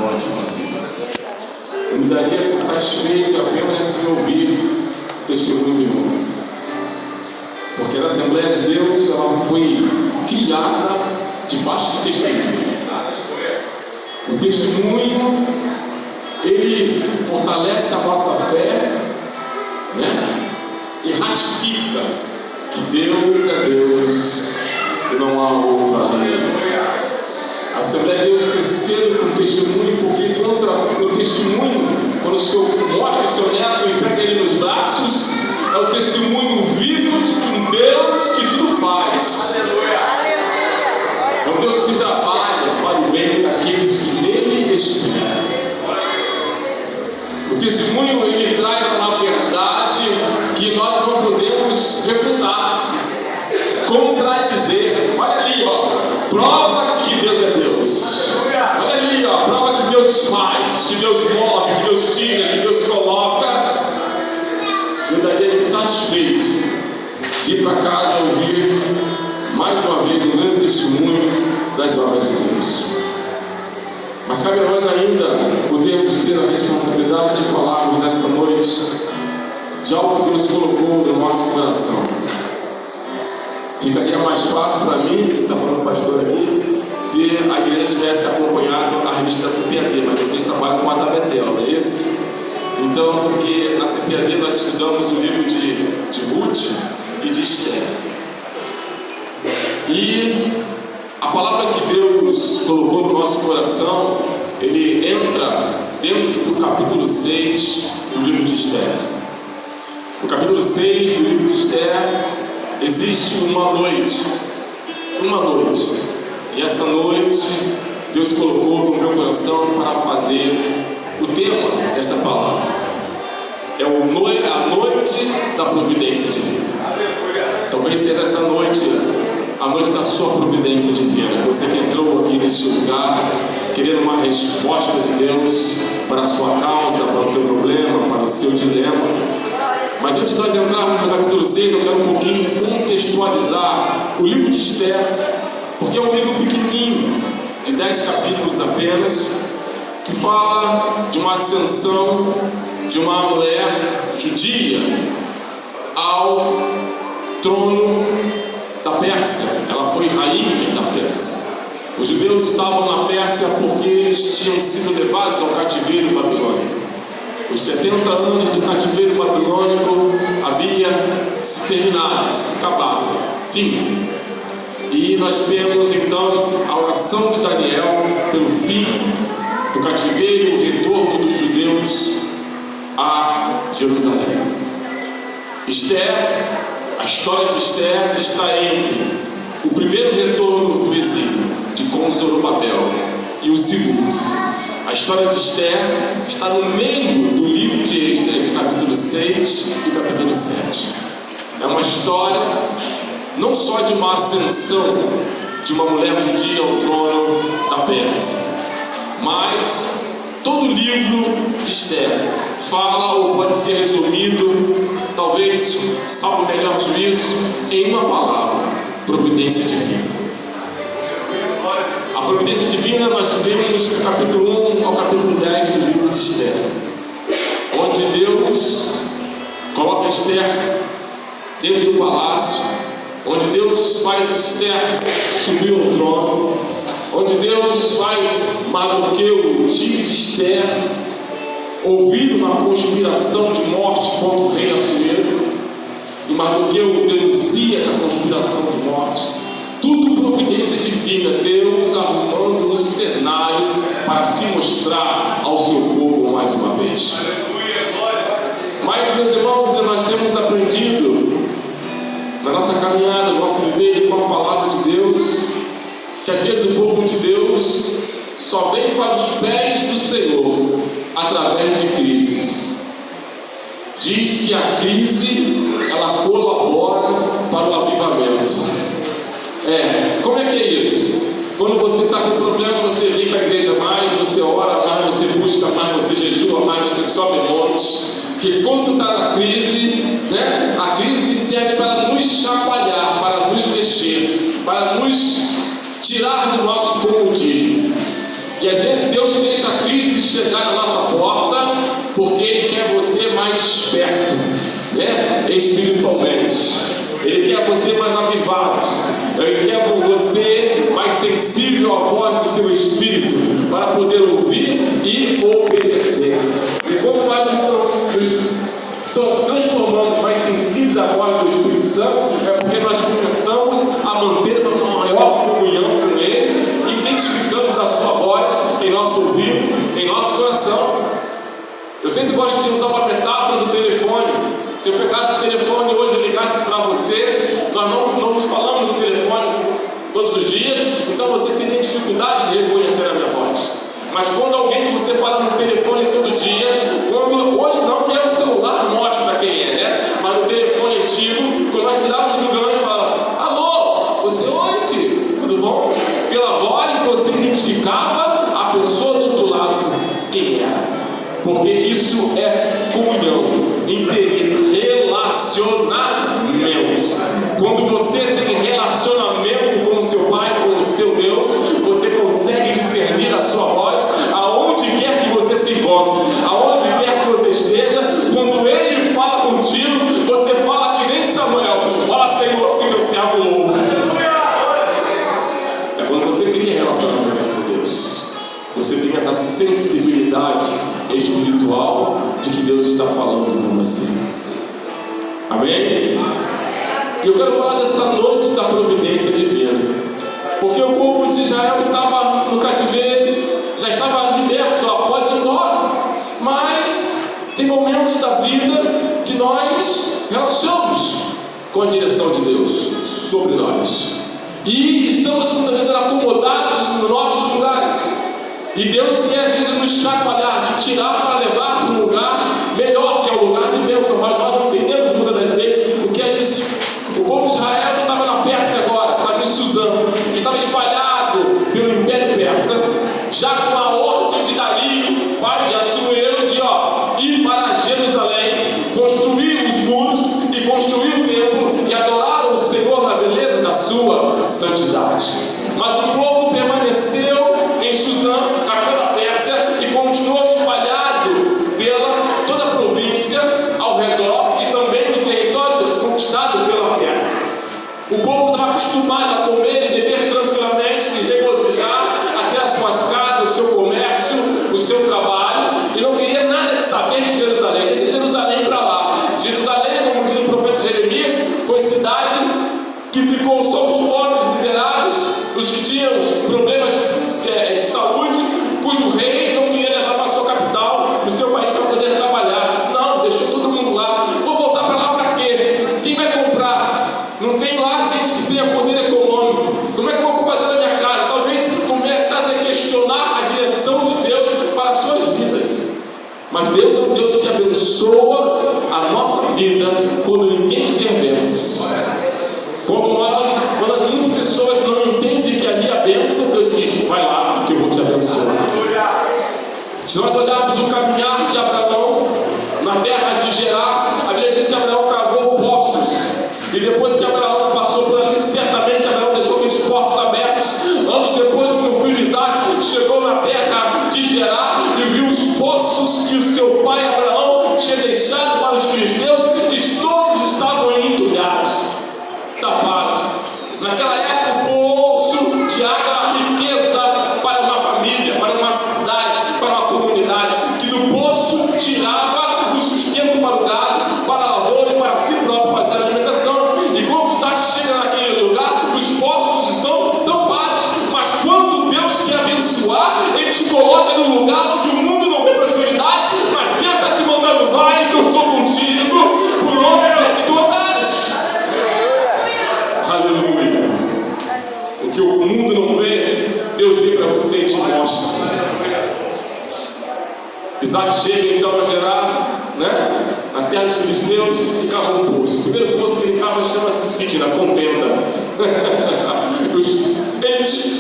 pode fazer. Eu me daria satisfeito apenas em ouvir o testemunho do irmão, porque a Assembleia de Deus ela foi criada debaixo de testemunho. O testemunho ele fortalece a nossa fé, né? E ratifica que Deus é Deus e não há outro além. A Assembleia de Deus cresceu com testemunho, porque contra o testemunho, quando o Senhor mostra o seu neto e pega ele nos braços, é o testemunho vivo de um Deus que tudo faz. É um Deus que trabalha para o bem daqueles que nele esperam. O testemunho ele traz uma verdade que nós não podemos refutar, contradizer. Olha ali, ó, prova de que Deus é Deus. Olha ali, ó, prova que Deus faz, que Deus move, que Deus tira, que Deus coloca. Eu daria satisfeito de ir para casa ouvir mais uma vez um grande testemunho das obras de Deus. Mas cabe a nós ainda podermos ter a responsabilidade de falarmos nessa noite de algo que Deus colocou no nosso coração. Ficaria mais fácil para mim, está falando o pastor aqui, se a igreja tivesse acompanhado a revista da CPAD, mas vocês trabalham com a da Betel, não é isso? Então, porque na CPAD nós estudamos o livro de Ruth e de Esther. E a palavra que Deus colocou no nosso coração, ele entra dentro do capítulo 6 do livro de Esther. No capítulo 6 do livro de Esther, existe uma noite, e essa noite Deus colocou no meu coração para fazer o tema desta palavra. É a noite da providência divina. Talvez seja essa noite a noite da sua providência divina. Você que entrou aqui neste lugar querendo uma resposta de Deus para a sua causa, para o seu problema, para o seu dilema. Mas antes de nós entrarmos no capítulo 6, eu quero um pouquinho contextualizar o livro de Esther, porque é um livro pequenininho, de 10 capítulos apenas, que fala de uma ascensão de uma mulher judia ao trono da Pérsia. Ela foi rainha da Pérsia. Os judeus estavam na Pérsia porque eles tinham sido levados ao cativeiro babilônico. Os 70 anos do cativeiro babilônico havia se terminado, se acabado, fim. E nós temos então a oração de Daniel pelo fim do cativeiro, o retorno dos judeus a Jerusalém. Esther, a história de Esther está entre o primeiro retorno do exílio, de Zorobabel, e o segundo. A história de Esther está no meio do livro de Esdras, entre capítulo 6 e capítulo 7. É uma história não só de uma ascensão de uma mulher judia ao trono da Pérsia, mas todo o livro de Esther fala, ou pode ser resumido, talvez, salvo o melhor juízo, em uma palavra: providência divina. A providência divina nós vemos do capítulo 1 ao capítulo 10 do livro de Esther, onde Deus coloca Esther dentro do palácio, onde Deus faz Esther subir ao trono, onde Deus faz Mardoqueu, o tio de Esther, ouvir uma conspiração de morte contra o rei Assuero, e Mardoqueu denuncia essa conspiração de morte. Tudo providência divina, Deus arrumando o cenário para se mostrar ao seu povo mais uma vez. Mas, meus irmãos, nós temos aprendido na nossa caminhada, no nosso viver com a palavra de Deus, que às vezes o povo de Deus só vem para os pés do Senhor através de crises. Diz que a crise ela colabora para o avivamento. Como é que é isso? Quando você está com problema, você vem para a igreja mais, você ora mais, você busca mais, você jejua mais, você sobe montes. Porque quando está na crise, a crise serve para nos chacoalhar, para nos mexer, para nos tirar do nosso comodismo. E às vezes Deus deixa a crise chegar na nossa porta porque Ele quer você mais esperto, né? Espiritualmente. Ele quer você mais avivado. Ele quer você mais sensível à voz do seu espírito para poder ouvir e obedecer. E como nós nos transformamos mais sensíveis à voz do Espírito Santo, é porque nós começamos a manter uma maior comunhão com Ele, identificamos a sua voz em nosso ouvido, em nosso coração. Eu sempre gosto de usar uma metáfora do telefone. Se eu pegasse o telefone hoje e ligasse para você, nós não nos falamos no telefone todos os dias, então você teria dificuldade de reconhecer a minha voz. Mas quando alguém que você fala no telefone todo dia, hoje não, que é o celular, mostra quem é, né? Mas no telefone antigo, quando nós tirávamos do gancho, falava: alô, você, oi filho, tudo bom? Pela voz você identificava a pessoa do outro lado, quem era. Porque isso é comunhão, interesse, relacionamento. Quando você tem relacionamento com o seu Pai, com o seu Deus, você consegue discernir a sua voz aonde quer que você se encontre, aonde quer que você esteja. Quando Ele fala contigo, você fala que nem Samuel, fala: Senhor, que teu servo ouve. É quando você cria relacionamento com Deus, você tem essa sensibilidade espiritual de que Deus está falando com você. Amém? E eu quero falar dessa noite da providência divina, porque o povo de Israel estava no cativeiro, já estava liberto após ir embora, mas tem momentos da vida que nós relaxamos com a direção de Deus sobre nós, e estamos muitas vezes acomodados nos nossos lugares. E Deus quer às vezes nos chacoalhar, de tirar para levar para um lugar melhor, que é o lugar de bênção. Mas nós não entendemos muitas das vezes o que é isso. O povo de Israel estava na Pérsia agora, estava em Suzã, estava espalhado pelo Império Persa, já com a ordem de Dario, pai de Assuero, de ir para Jerusalém, construir os muros e construir o templo e adorar o Senhor na beleza da sua santidade. Mas o povo permaneceu em Suzã, capital da Pérsia, e continuou espalhado pela toda a província ao redor e também no território conquistado pela Pérsia. O povo estava acostumado a comer e beber tranquilamente, se regozijar até as suas casas, o seu comércio, o seu trabalho, e não queria nada de saber de Jerusalém. Deixa Jerusalém para lá. Jerusalém, como diz o profeta Jeremias, foi cidade que ficou só os pobres, miseráveis, os que tinham problemas de saúde, cujo rei não queria levar para a sua capital, para o seu país, para poder trabalhar. Não, deixou todo mundo lá. Vou voltar para lá para quê? Quem vai comprar? Não tem lá gente que tenha poder econômico. Como é que eu vou fazer na minha casa? Talvez começasse a questionar a direção de Deus para as suas vidas. Mas Deus é um Deus que abençoa a nossa vida quando ninguém vê bênçãos. Quando muitas pessoas não entendem que ali a bênção, Deus diz: vai lá que eu vou te abençoar. Se nós olharmos o caminhar de Abraão na terra de Gerar, a Bíblia diz que Abraão cavou poços, e depois que Abraão passou por ali, certamente Abraão deixou aqueles poços abertos. Anos depois, o seu filho Isaac chegou na terra de Gerar e viu os poços que o seu pai Abraão tinha deixado para os filisteus, e todos estavam entulhados, tapados. Naquela época, o poço de água era a riqueza para uma família, para uma cidade, para uma comunidade, que do poço tirava o sustento para o gado, para a lavoura e para si próprio fazer a alimentação. E quando o Isaac chega naquele lugar, os poços estão tampados. Mas quando Deus quer abençoar, Ele te coloca num lugar onde o mundo não vê prosperidade, mas Deus está te mandando: vai que eu sou contigo, por onde quer que tu andares. Aleluia. O que o mundo não vê, Deus vê para você e te mostra. Isaac chega então a Gerar, né, na terra dos filisteus, e cava um poço. O primeiro poço que ele cava chama-se Sidna, contenda.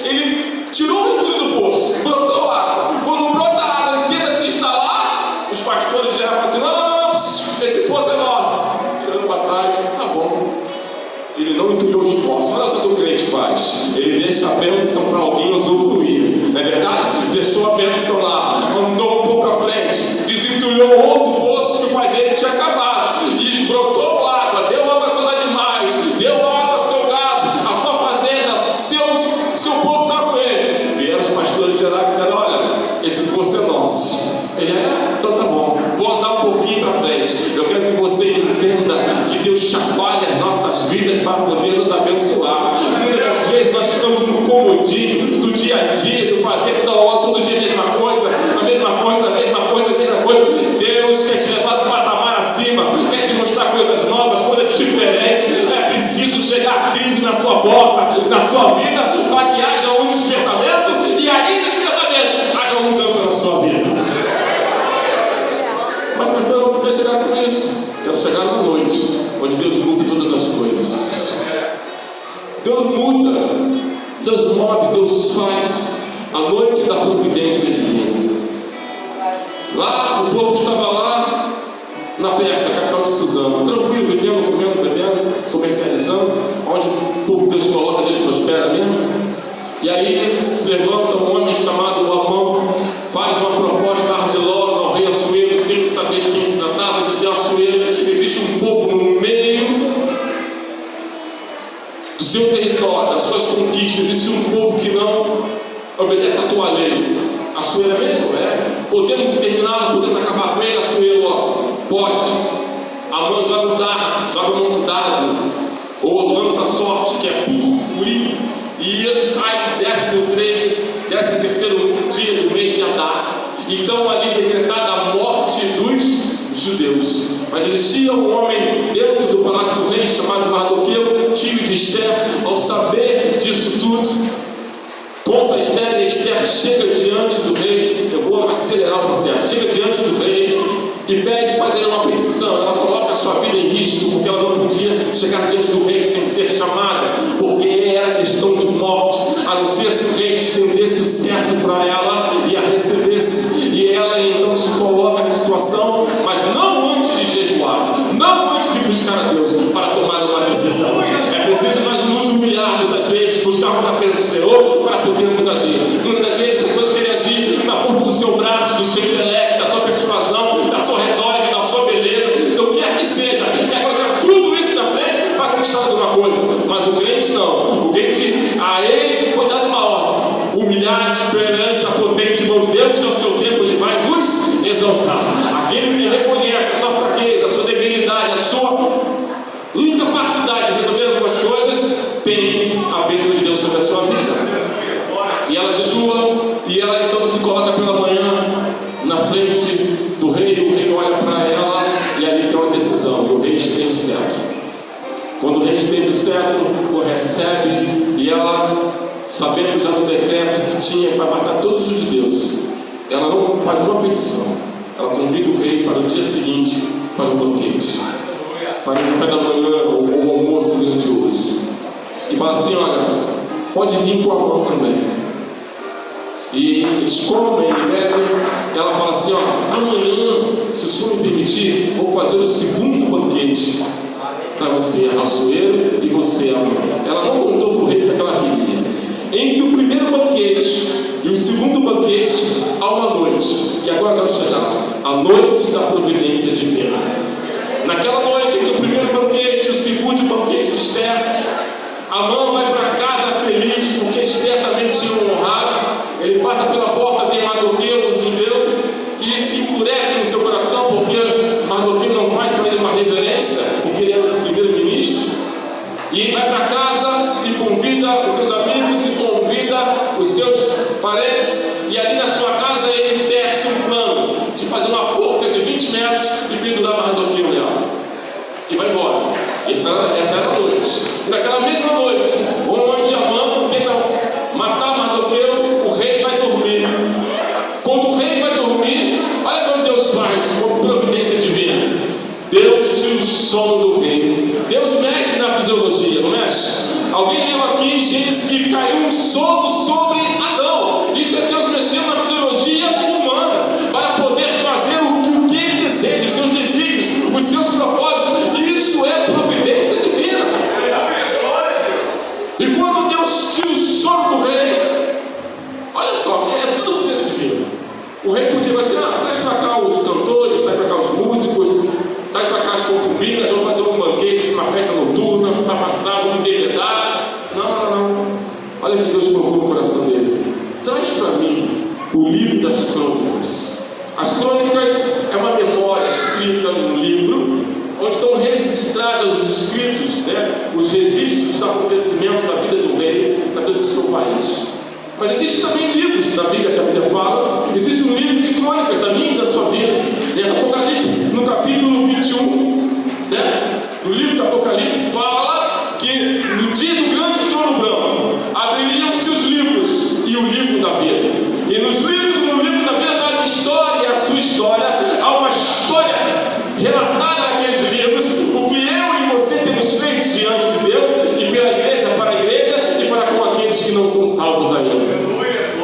Ele tirou o entulho do poço, brotou água. Quando brota a água e tenta se instalar, os pastores de Gerar falam assim: não, esse poço é nosso. Olhando para trás, tá bom. Ele não entulhou os poços. Olha só o que o crente faz: ele deixa a bênção para alguém usufruir, não é verdade? Deixou a bênção lá, andou um pouco você é nosso. Ele é? Então tá bom, vou andar um pouquinho para frente. Eu quero que você entenda que Deus chacoalha as nossas vidas para poder nos abençoar. Muitas das vezes nós estamos no comodinho do dia a dia, do fazer da hora, todo dia a mesma coisa, a mesma coisa, a mesma coisa, a mesma coisa. Deus quer te levar para um patamar acima, quer te mostrar coisas novas, coisas diferentes. É preciso chegar a crise na sua porta, na sua vida, para que haja um despertamento e ainda despertamento, haja uma mudança na sua vida. Mas pastor, eu não podia chegar com isso. Quero chegar na noite, onde Deus muda todas as coisas. Deus muda, Deus move, Deus faz. A noite da providência divina. Lá, o povo estava lá na Pérsia, capital de Suzano, tranquilo, vivendo, comendo, bebendo, comercializando, onde o povo Deus coloca, Deus prospera mesmo. E aí se levanta um homem chamado Amon, faz uma proposta ardilosa ao rei Assuero, sem saber de quem se tratava. Dizia: Assuero, existe um povo no meio do seu território, das suas conquistas, existe um povo que não obedece à tua lei. Assuero é mesmo? É. Podemos exterminá-lo, podemos acabar com ele. Assuero, pode. Amon joga um dado, ou lança sorte, que é puri, e cai no 13º dia do mês de Adar. Então ali decretada a morte dos judeus. Mas existia um homem dentro do palácio do rei chamado Mardoqueu, tio de Esther. Ao saber disso tudo, conta Esther, e Esther chega diante do rei. Eu vou acelerar o processo. Chega diante do rei e pede fazer uma petição. Ela coloca a sua vida em risco, porque ela não podia chegar diante do rei sem ser chamada, porque era questão de morte, a não ser se o rei estendesse o certo para ela e a recebesse. E ela então se coloca na situação, mas não antes de jejuar, não antes de buscar a Deus para tomar uma decisão. É preciso nós nos humilharmos às vezes, buscarmos a presença do Senhor para podermos agir. Muitas das vezes as pessoas querem agir na força do seu braço, do seu intelecto, da sua persuasão, da sua retórica, da sua beleza, do que quer que seja. Quer colocar tudo isso na frente para conquistar alguma coisa. Mas o crente não. O crente, a ele foi dada uma ordem: humilhar-te perante a potente mão de Deus, que ao seu tempo ele vai vos exaltar. Aquele que reconhece a sua fraqueza, a sua debilidade, a sua incapacidade de resolver algumas coisas, tem a bênção de Deus sobre a sua vida. E ela jejua, e ela então se coloca pela manhã na frente do rei. O rei olha para ela e ali tem uma decisão, e o rei estende o cetro. Quando o rei estende o cetro, o recebe, e ela, sabendo já do decreto que tinha para matar todos os judeus, ela não faz uma petição, ela convida o rei para o dia seguinte, para o banquete, para o café da manhã ou o almoço grandioso, e fala assim: olha, pode vir com a mão também. E eles comem e bebem. E ela fala assim: ó, amanhã, se o Senhor me permitir, vou fazer o segundo banquete para você, Assuero, e você, Amon. Ela não contou para o rei o que ela queria. Entre o primeiro banquete e o segundo banquete há uma noite. E agora eu quero chegar a noite da providência divina. Naquela noite, entre o primeiro banquete e o segundo banquete de Esther, Amon vai para casa feliz, porque Esther também tinha um honrado. Ele passa pela porta, vem Mardoqueu, um judeu, e se enfurece no seu coração, porque Mardoqueu não faz para ele uma reverência, porque ele era o primeiro-ministro. E ele vai para casa e convida os seus amigos e convida os seus parentes, e ali na sua casa ele desce um plano de fazer uma forca de 20 metros e pendurar Mardoqueu nela. E vai embora. Essa era a noite. E naquela mesma noite, onde Amon tenta matar Mardoqueu, o rei vai dormir. Quando o rei vai dormir, olha como Deus faz, com providência divina. Deus tira o sono do rei. Deus mexe na fisiologia, não mexe? Alguém leu aqui em Gênesis que caiu um sono sobre Adão. Isso é Deus mexendo na fisiologia humana para poder fazer o que ele deseja, os seus desígnios, os seus propósitos. Isso é providência divina. E quando Deus tira o sono do rei, olha só, é tudo providência divina. O rei podia dizer: traz para cá os cantores, traz para cá os músicos, traz para cá as concubinas, vamos fazer um banquete, uma festa noturna, para passar, vamos bebedar. Não. Olha que Deus colocou no coração dele: traz para mim o livro das crônicas. As crônicas é uma memória escrita num livro, onde estão registrados os escritos, os registros dos acontecimentos da vida de um rei, da vida do seu país. Mas existem também livros da Bíblia que a Bíblia fala. Existe um livro de crônicas da minha e da sua vida. Apocalipse, no capítulo 21, do livro do Apocalipse, fala que no dia do grande trono branco abririam-se os livros e o livro da vida. E no livro da vida, há uma história, a sua história, há uma história relatada naqueles livros, o que eu e você temos feito diante de Deus e pela igreja, para a igreja e para com aqueles que não são salvos ainda.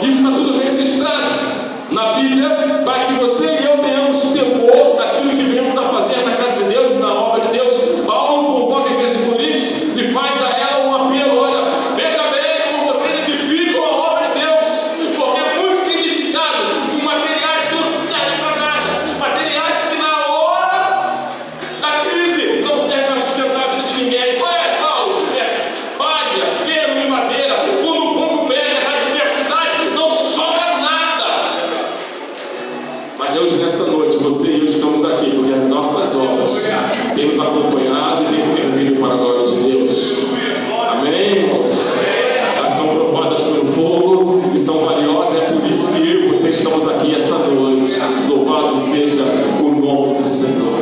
Isso está tudo registrado na Bíblia, para que você e eu tenhamos temor daquilo que viemos a fazer na casa de Deus e na obra de Deus. Paulo convoca a igreja de Corinto e faz a ela um apelo: olha, veja bem como vocês edificam a obra de Deus, porque muitos têm edificado com materiais que não servem para nada, materiais que na hora da crise não servem para sustentar a vida de ninguém. Qual é, Paulo? Palha, ferro e madeira. Quando o fogo pega na adversidade, não sobra nada. Mas hoje, nessa noite, você e eu estamos aqui porque as nossas obras têm nos acompanhado e têm servido para a glória de Deus. Amém, irmãos? Elas são provadas pelo fogo e são valiosas. É por isso que eu e você estamos aqui esta noite. Louvado seja o nome do Senhor.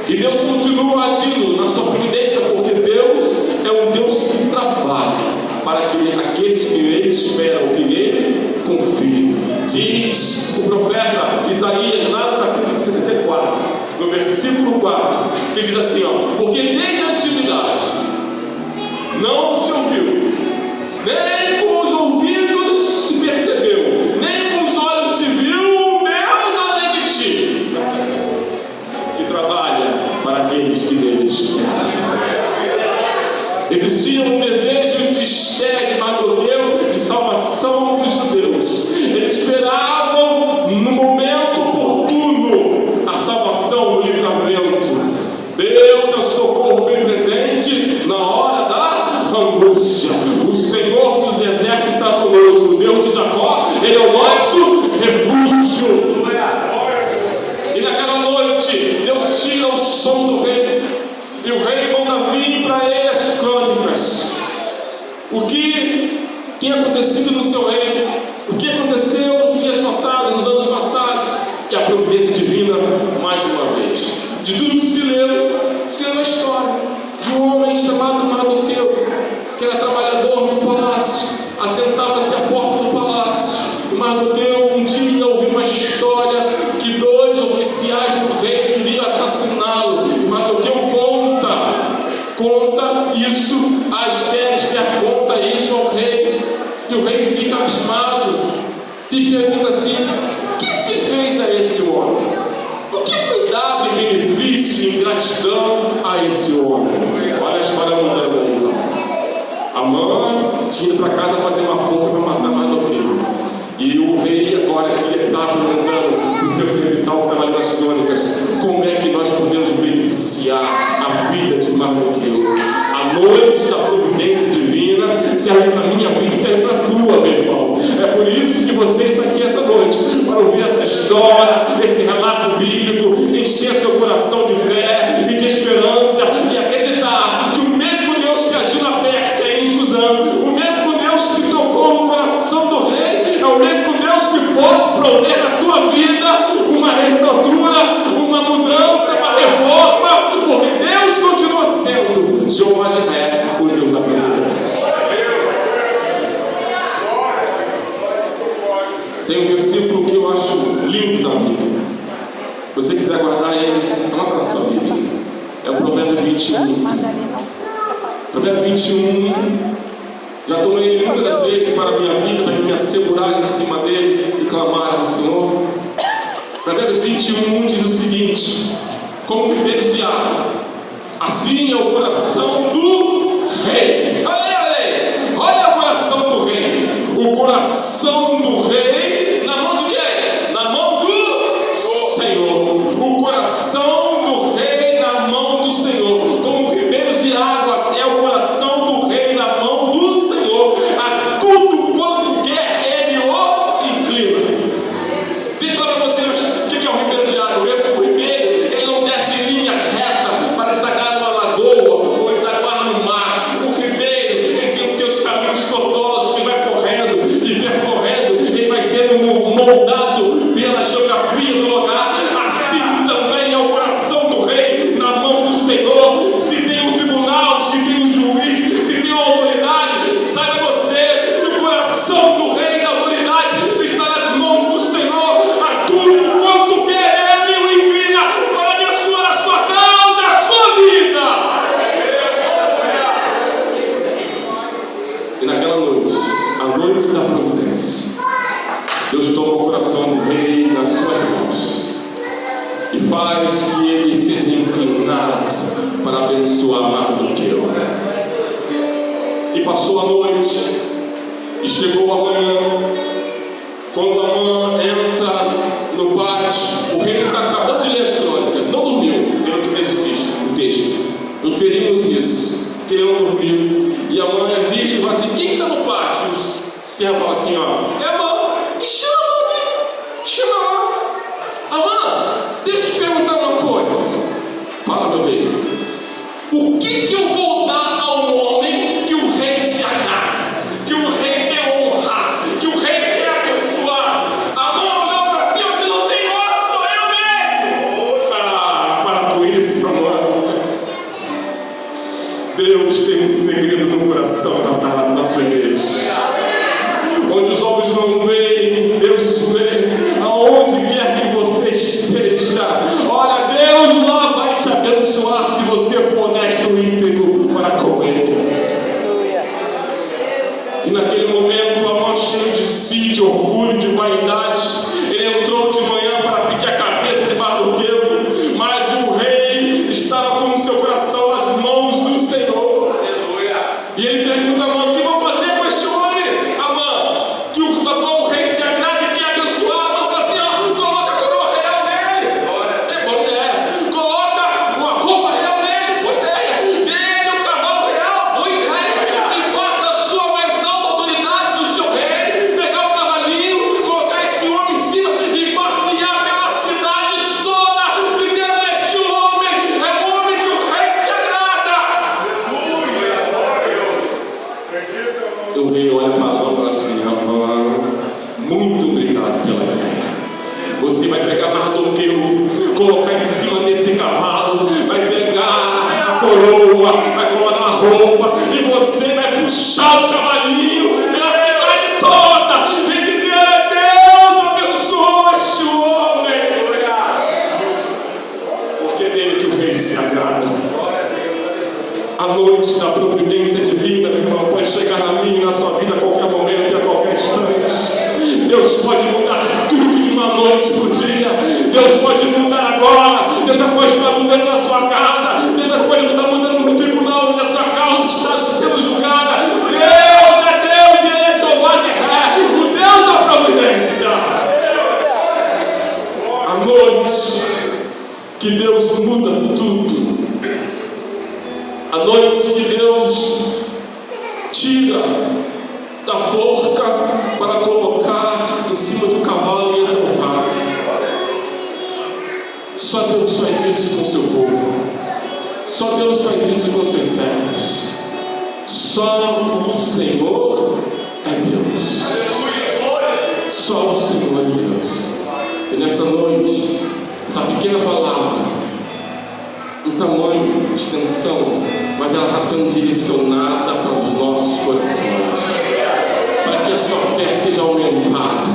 E Deus continua agindo na sua providência, porque Deus é um Deus que trabalha para que aqueles que nele esperam, que nele confiam. Diz o profeta Isaías, lá no capítulo 64, no versículo 4, que diz assim: porque desde a antiguidade não se ouviu, nem com os ouvidos se percebeu, nem com os olhos se viu um Deus além de ti, que trabalha para aqueles que nele esperam. Existia um desejo de estéreo, de Mardoqueu, de salvação dos judeus. Eles esperavam no momento oportuno a salvação, o livramento. Deus é o socorro bem presente na hora da angústia. O Senhor dos exércitos está conosco. O Deus de Jacó, Ele é o nosso refúgio. E naquela noite, Deus tira o som do rei, e o rei manda vir para ele as crônicas. O que tem acontecido no seu reino, o que aconteceu nos dias passados, nos anos passados, e a providência divina, mais uma vez. De tudo que se leu a história de um homem chamado Mardoqueu, que era trabalhador do palácio, assentava-se à porta do palácio. E Mardoqueu um dia ouviu uma história que 2 oficiais do rei queriam assassiná-lo. E Mardoqueu conta isso a Esther conta isso ao rei, e o rei fica abismado e pergunta assim: o que se fez a esse homem? O que foi dado em benefício e em gratidão a esse homem? Olha a história mudando aí. Amã tinha ido para casa fazer uma forca para matar Mardoqueu, e o rei agora aqui está perguntando para o seu serviçal que trabalha nas crônicas: como é que nós podemos beneficiar a vida de Mardoqueu? A noite da providência divina serve para a minha vida e serve para a tua, meu irmão. É por isso que você está aqui essa noite, para ouvir essa história, esse relato bíblico, encher seu coração de fé e de esperança, e acreditar que o mesmo Deus que agiu na Pérsia e em Suzano, o mesmo Deus que tocou no coração do rei, é o mesmo Deus que pode prover na tua vida uma reestrutura, uma mudança, uma reforma, porque Deus continua sendo Jeová Jireh, o Deus da providência. Tem um versículo que eu acho lindo na Bíblia. Se você quiser guardar ele, anota na sua Bíblia. É o Provérbio 21. Provérbio 21. Já tomei ele muitas das vezes para a minha vida, para me assegurar em cima dele e clamar ao Senhor. Provérbios 21 diz o seguinte: como ribeiros de água, assim é o coração do rei. Olha o coração do rei. O coração do rei na mão de quem? Na mão do Senhor. O coração do rei na mão do Senhor. Como ribeiros de águas é o coração do rei na mão do Senhor. A tudo quanto quer ele o inclina. Deixa eu falar para vocês o que é o ribeiro de água. O ribeiro, ele não desce em linha reta para desaguar numa lagoa ou desaguar no mar. O ribeiro, ele tem os seus caminhos tortuosos que vai correndo e percorrendo. Ele vai sendo moldado pela geografia do lugar. Assim também é o coração do rei na mão do Senhor. Se tem um tribunal, se tem um juiz, se tem uma autoridade, saiba você que o coração do rei e da autoridade está nas mãos do Senhor. A tudo quanto quer ele o inclina para abençoar a sua causa, a sua vida. E naquela noite, a noite da providência, Deus toma o coração do rei nas suas mãos e faz que ele seja inclinado para abençoar Mardoqueu. E passou a noite e chegou amanhã. Quando Amã entra no pátio, o rei está acabando de ler as crônicas, não dormiu, pelo que diz o texto. Inferimos isso, que ele não dormiu. E Amã é visto e fala assim: quem está no pátio? O servo fala assim: ó, é Amã. E chama aqui, chama lá. Amã, deixa eu te perguntar uma coisa. Fala, meu rei. O que eu vou dar ao homem que o rei se agrada, que o rei quer honrar, que o rei quer abençoar? Amã olhou para cima: você não tem outro, sou eu mesmo. Para com isso, Amã. Deus tem um segredo no coração da sua igreja. Onde os olhos não veem, Deus vê. Aonde quer que você esteja, olha, Deus lá vai te abençoar se você for honesto e íntegro para com Ele. E naquele momento, Amã, cheio de si, de orgulho, de vaidade, ele entrou de manhã para pedir a cabeça de Mardoqueu, mas o rei estava com o seu coração nas mãos do Senhor. E ele pergunta a Amã: o que vou fazer com este homem, Amã, da qual o rei se agrada e quer abençoar? Amã fala assim: ó, coloca a coroa real nele. É boa ideia. Coloca uma roupa real nele. Boa ideia. Dê-lhe um cavalo real. Boa ideia. E faça a sua mais alta autoridade do seu rei pegar o cavalinho, colocar esse homem em cima e passear pela cidade toda, dizendo: este homem é o homem que o rei se agrada. E o rei olha para Amã e fala assim: Amã, muito obrigado pela ideia. Você vai pegar Mardoqueu, colocar em cima desse cavalo, vai pegar a coroa, vai colocar a roupa, e você vai puxar o cavalinho pela cidade toda e dizer: Deus abençoa este homem, porque é dele que o rei se agrada. A noite da providência divina, meu irmão, pode chegar na minha e na sua vida a qualquer momento e a qualquer instante. Deus pode mudar tudo de uma noite para o dia. Deus pode mudar agora. Deus já pode estar mudando na sua casa. Deus já pode estar mudando no tribunal onde a sua causa está sendo julgada. Deus é Deus e Ele é Jeová de Ré, o Deus da providência. A noite que Deus muda tudo. A noite que Deus tira da forca para colocar em cima do cavalo e exaltar. Só Deus faz isso com o seu povo. Só Deus faz isso com os seus servos. Só o Senhor é Deus. Só o Senhor é Deus. E nessa noite, essa pequena palavra, um tamanho de extensão, mas ela está sendo direcionada para os nossos corações, para que a sua fé seja aumentada,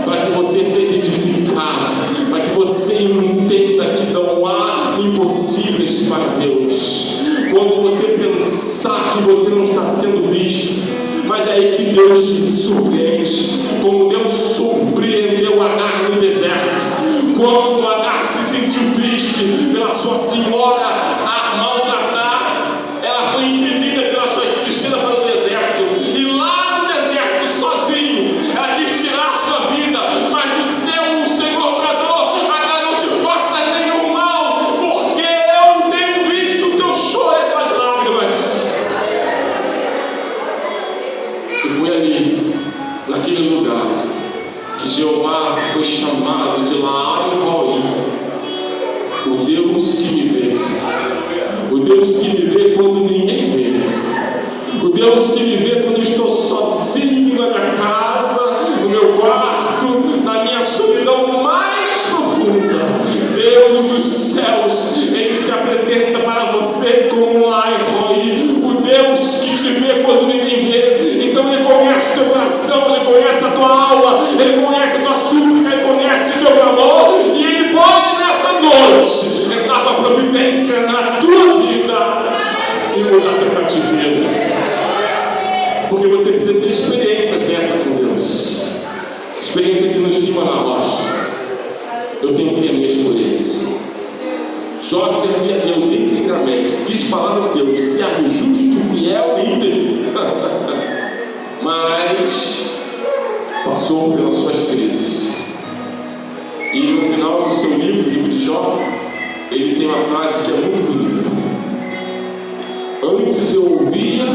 para que você seja edificado, para que você entenda que não há impossíveis para Deus. Quando você pensar que você não está sendo visto, mas é aí que Deus te surpreende, como Deus surpreendeu Agar no deserto. Quando Agar se sentiu triste pela sua senhora a maltratar, ela foi impelida pela sua tristeza para o deserto, e lá no deserto, sozinho, ela quis tirar a sua vida, mas do céu o Senhor bradou: Agar, não te faça nenhum mal, porque eu tenho visto o teu choro e as tuas lágrimas. E foi ali, naquele lugar, que Jeová foi chamado chamado de Laai Roi, o Deus que me vê, o Deus que me vê quando ninguém vê, o Deus que me vê quando estou sozinho na minha casa, no meu quarto, na minha solidão mais profunda. Deus dos céus, Ele se apresenta para você como um Laai Roi, o Deus que te vê quando ninguém vê. Então Ele conhece o teu coração, Ele conhece a tua alma, Ele conhece a tua súplica, Ele conhece o teu clamor, e Ele pode nesta noite entrar com a providência na tua vida e mudar teu cativeiro. Porque você precisa ter experiências dessa com Deus, experiência que nos firma na rocha. Eu tenho que ter a minha experiência. Jó servia a Deus integramente, diz a palavra de Deus, servo justo, fiel e íntegro. Mas passou pelas suas crises. E no final do seu livro de Jó, ele tem uma frase que é muito bonita. Antes eu ouvia,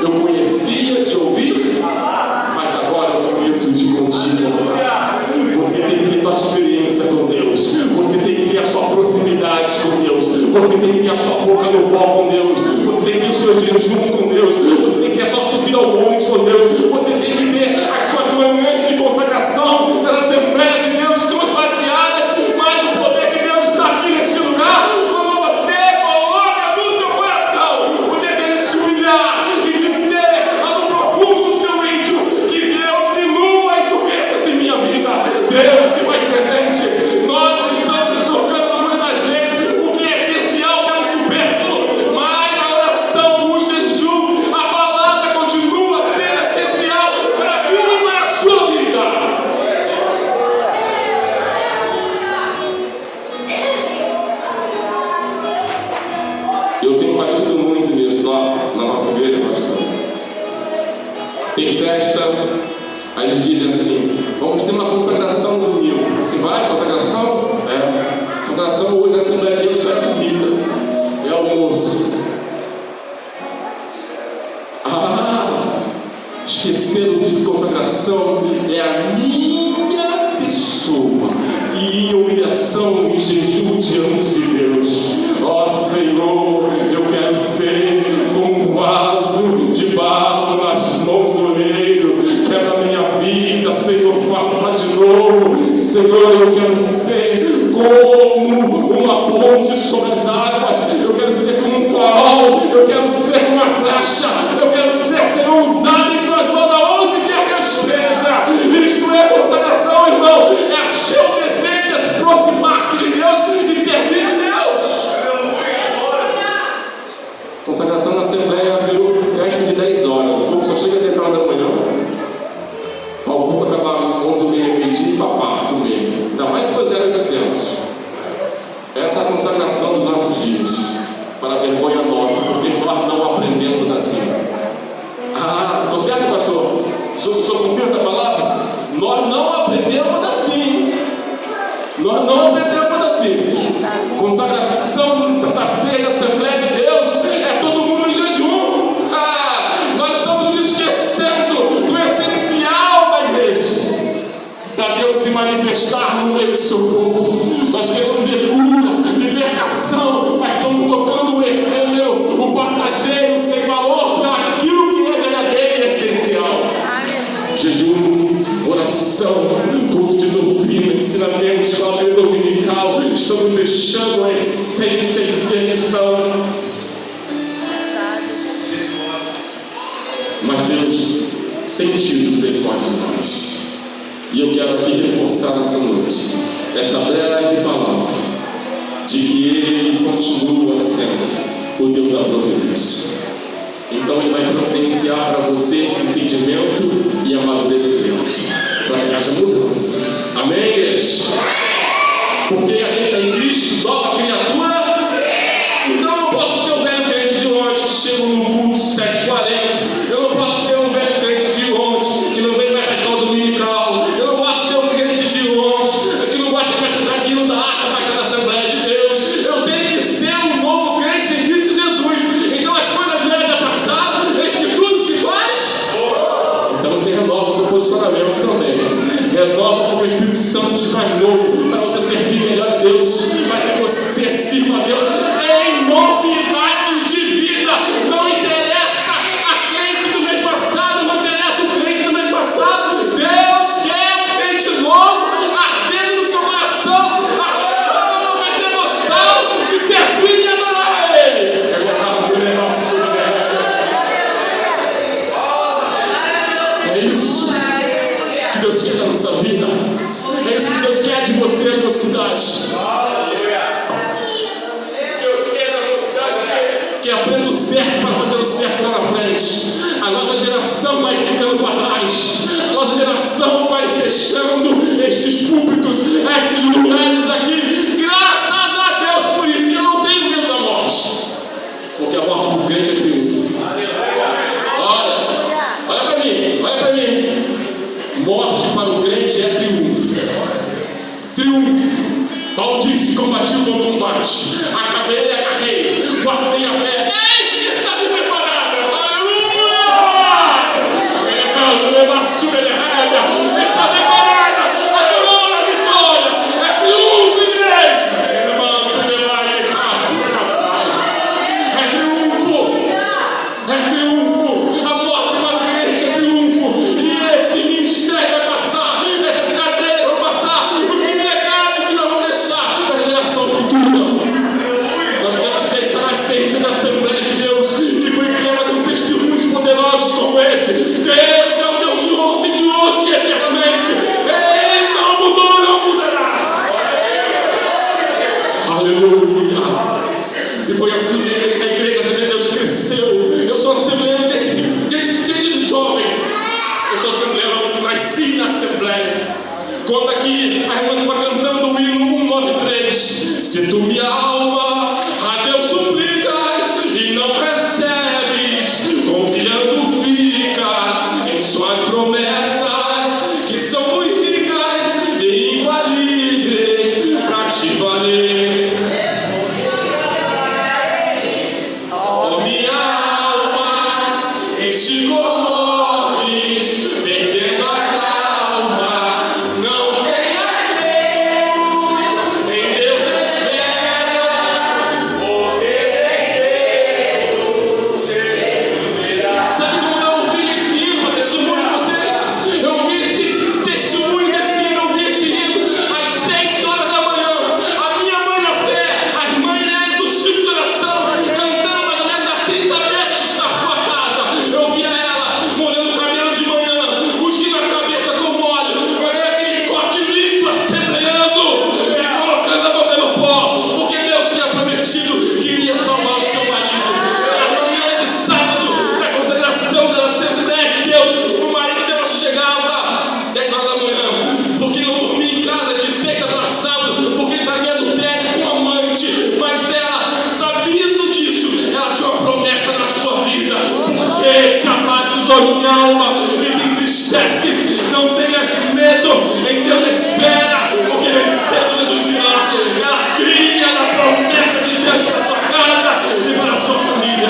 eu conhecia de ouvir, mas agora eu conheço de contigo. Você tem que ter a sua experiência com Deus, você tem que ter a sua proximidade com Deus, você tem que ter a sua boca no pó com Deus, você tem que ter o seu jejum com Deus, você tem que ter a sua subida ao monte com Deus, você tem que ter as suas manhãs de consagração nas Assembleias de Deus que estão esvaziadas, mas o poder que Deus está aqui neste lugar, quando você coloca no seu coração o desejo de se humilhar e dizer lá no profundo do seu íntimo que Deus diminua e endureça em minha vida. Deus se faz presente. Nós estamos tocando muitas vezes o que é essencial pelo supérfluo, mas a oração, o jejum, a palavra continua sendo essencial para mim e para a sua vida. Eu tenho batido muito nisso lá na nossa igreja, pastor. Tem festa, aí eles dizem assim: vamos ter uma consagração no domingo. Assim, vai, consagração? É. Consagração hoje na Assembleia de Deus só é comida, é almoço. Esqueceram de que consagração é a minha pessoa, e em humilhação e jejum diante de Deus. Ó Senhor, eu quero ser como um vaso de barro nas mãos do oleiro. Quebra a minha vida, Senhor, faça de novo. Senhor, eu quero ser como uma ponte sobre as águas, eu quero ser como um farol, eu quero ser como uma flecha, eu quero ser, Senhor, usado em tuas mãos aonde quer que eu esteja. Isto é consagração, irmão, é o seu desejo de se aproximar-se de Deus e servir a Deus. Consagração na Assembleia virou festa de 10 horas, o povo só chega às 10 horas da manhã, para o culto acabar 11h30, meio-dia, e papar, comer. Ainda mais se for 0800. Essa é a consagração dos nossos dias, para a vergonha nossa, porque nós não aprendemos assim. Estou certo, pastor? O senhor confia nessa palavra? Nós não aprendemos assim. Nós não aprendemos assim. Consagração de Santa Ceia, Assembleia de Deus, é todo mundo em jejum. Nós estamos nos esquecendo do essencial da igreja, para Deus se manifestar no meio do seu povo. Nós queremos ver cura, libertação, mas estamos tocando o efêmero, o passageiro, sem valor, por aquilo que é verdadeiro e essencial. Jejum, oração, culto de doutrina, ensinamentos, família dominical, estamos deixando a essência de ser cristão. Mas Deus tem tido misericórdia de nós, e eu quero aqui reforçar nessa noite essa breve palavra de que Ele continua sendo o Deus da providência. Então Ele vai providenciar para você entendimento e amadurecimento, para que haja mudança. Amém, igreja? Porque aquele está em Cristo, nova criatura. Então eu não posso ser o velho crente de ontem que chega no culto 7h40. Eu não posso ser o velho crente de ontem que não vem mais para a escola dominical. Eu não posso ser o crente de ontem que não gosta mais do cadinho da arca, mas está na Assembleia de Deus. Eu tenho que ser um novo crente em Cristo Jesus. Então as coisas velhas já passaram, eis que tudo se faz. Então você renova o seu posicionamento também. Renova porque o Espírito Santo te faz novo. velocidade. Que aprenda o certo para fazer o certo lá na frente. A nossa geração vai ficando para trás. A nossa geração vai deixando estes púlpitos, esses lugares aqui. Graças a Deus por isso. Eu não tenho medo da morte, porque a morte do crente é triunfo. Olha para mim. Morte para o crente é triunfo. Triunfo. Paulo disse: combati o bom combate, acabei a carreira, guardei a fé. Eis que está me preparada. Aleluia! Está preparada a coroa da vitória. É triunfo, igreja. É triunfo. É triunfo. A morte para o crente é triunfo. E esse ministério vai passar. Essas cadeiras vão passar. O que negado que nós vamos deixar para a geração futura. Nós temos que deixar a essência da Assembleia de Deus, que foi criada com testemunhos poderosos como esse. Deus é o Deus de ontem, de hoje e eternamente. Ele não mudou, não mudará. Aleluia. E foi assim que a igreja Assembleia de Deus cresceu. Eu sou assembleano desde jovem. Eu sou assembleano, nasci na Assembleia. Quando aqui a irmã estava cantando o hino 193. Se tu minha alma a Deus suplicas e não recebes, confiando fica em suas promessas, que são muito ricas e infalíveis para te valer. Oh, minha alma, e te comoves, perdendo a calma. Não tenha medo, em Deus espera, obedecer. Sabe como eu ouvi esse hino, a testemunho de vocês? Eu ouvi esse testemunho desse hino, eu ouvi esse hino às 6 horas da manhã. A minha mãe na fé, a irmã Irene do Chico de Oração, cantando mais ou menos a 30 metros da sua casa. Eu via ela molhando o cabelo de manhã, ungindo a cabeça com óleo, fazendo aquele toque lindo, assembleando e colocando a boca no pó, porque Deus tinha prometido que iria salvar o seu marido. Era manhã de sábado, na consagração da Assembleia de Deus, o marido dela chegava 10 horas da manhã, porque não dormia em casa de sexta para sábado, porque ele estava em adultério com a amante. Mas ela, sabendo disso, ela tinha uma promessa na sua vida: porque te abatizou minha alma e te entristeces, não tenhas medo, em Deus espera, porque vencendo Jesus virá. Ela cria na promessa de Deus para a sua casa e para a sua família.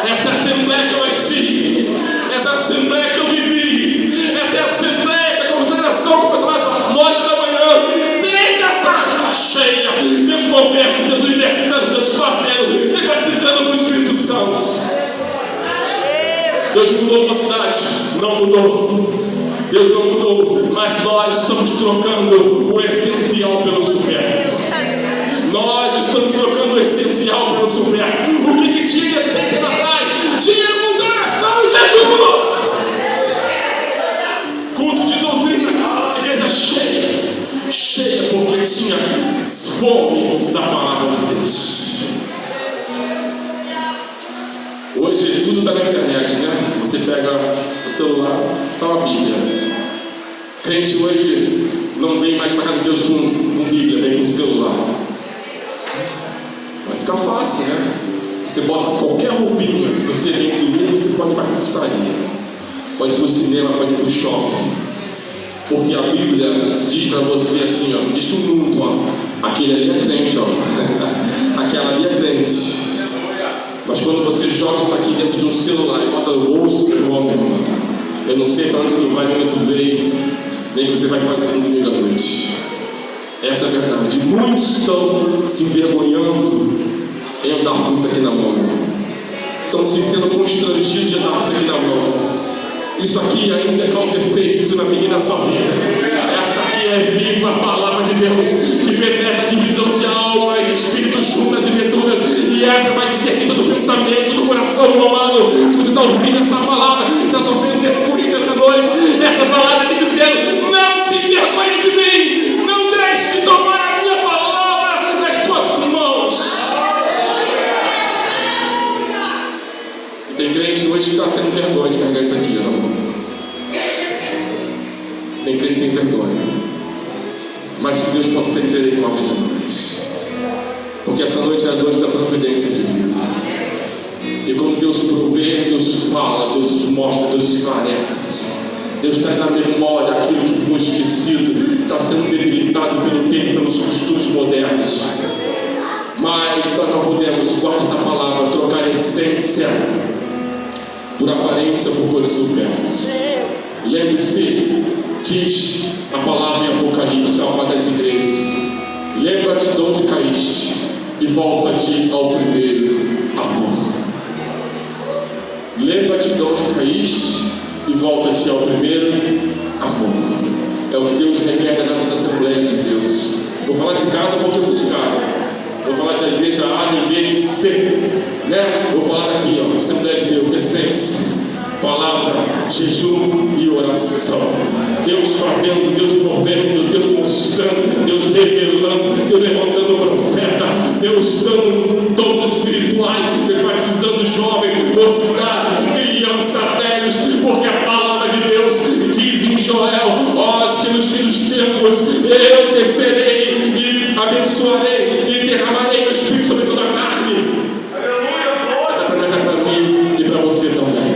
Essa é a Assembleia que eu nasci, essa é a Assembleia que eu vivi, essa é a Assembleia que a consagração começa às 9 da manhã, desde a tarde cheia, Deus movendo, Deus libertando, Deus fazendo, Deus batizando com o Espírito Santo. Deus mudou a mocidade? Não mudou. Deus não mudou, mas nós estamos trocando o essencial pelo supérfluo. Nós estamos trocando o essencial pelo supérfluo. O que tinha de essência lá atrás? Tinha adoração e jejum. Culto de doutrina, igreja cheia, porque tinha fome da palavra de Deus. Hoje tudo está na internet, né? Você pega o celular, está a Bíblia. Crente hoje não vem mais para casa de Deus com Bíblia, vem com celular. Vai ficar fácil, né? Você bota qualquer roupinha, você vem domingo, você pode ir para a pizzaria, pode ir para o cinema, pode ir para o shopping. Porque a Bíblia diz para você assim, ó, diz para o mundo, ó, aquele ali é crente, ó. Aquela ali é crente. Mas quando você joga isso aqui dentro de um celular e bota no bolso, irmão, eu não sei para onde tu vai, nem onde tu veio, nem o que você vai fazer no domingo à noite. Essa é a verdade. Muitos estão se envergonhando em andar com isso aqui na mão. Estão se sendo constrangidos de andar com isso aqui na mão. Isso aqui ainda causa efeito na minha e na sua vida. Essa aqui é viva a palavra de Deus, que penetra a divisão de alma e de espírito, juntas e medulas, e vai discernir todo o pensamento do coração humano. Se você está ouvindo essa palavra, está sofrendo por isso essa noite, essa palavra está dizendo: não se envergonhe de mim, vergonha, mas que Deus possa ter misericórdia de nós, porque essa noite é a noite da providência divina. E quando Deus provê, Deus fala, Deus mostra, Deus esclarece, Deus traz à memória aquilo que ficou esquecido, está sendo debilitado pelo tempo, pelos costumes modernos. Mas nós não podemos, guarda essa palavra, trocar essência por aparência, por coisas supérfluas. Lembre-se, diz a palavra em Apocalipse a uma das igrejas: lembra-te de onde caíste e volta-te ao primeiro amor. Lembra-te de onde caíste e volta-te ao primeiro amor. É o que Deus requer das nossas assembleias de Deus. Vou falar de casa porque eu sou de casa. Vou falar de igreja A, B e C, né? Vou falar daqui, ó, Assembleia de Deus, essência, palavra, jejum e oração. Deus fazendo, Deus movendo, Deus mostrando, Deus revelando, Deus levantando o profeta, Deus dando dons espirituais, Deus batizando jovem, mocidade, criança, velhos, porque a palavra de Deus diz em Joel: ó, que nos fins dos tempos eu descerei e abençoarei e derramarei meu espírito sobre toda a carne. Essa promessa é para mim e para você também.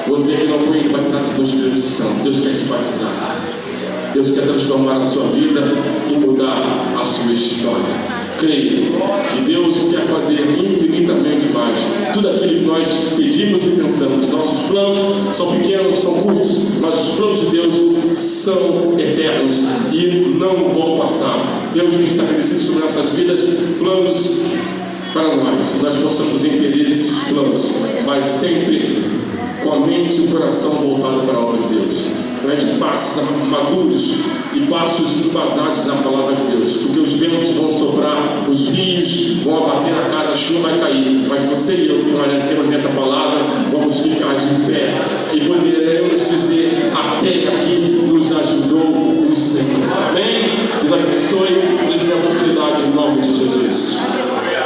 Você que não foi batizado com o Espírito Santo, Deus quer te batizar. Deus quer transformar a sua vida e mudar a sua história. Creia que Deus quer fazer infinitamente mais. Tudo aquilo que nós pedimos e pensamos. Nossos planos são pequenos, são curtos, mas os planos de Deus são eternos e não vão passar. Deus tem estabelecido sobre nossas vidas planos para nós. Nós possamos entender esses planos, mas sempre com a mente e o coração voltado para a obra de Deus. De passos maduros e passos embasados na palavra de Deus, porque os ventos vão soprar, os rios vão abater na casa, a chuva vai cair, mas você e eu permanecemos nessa palavra, vamos ficar de pé e poderemos dizer: até aqui nos ajudou o Senhor. Amém? Deus abençoe.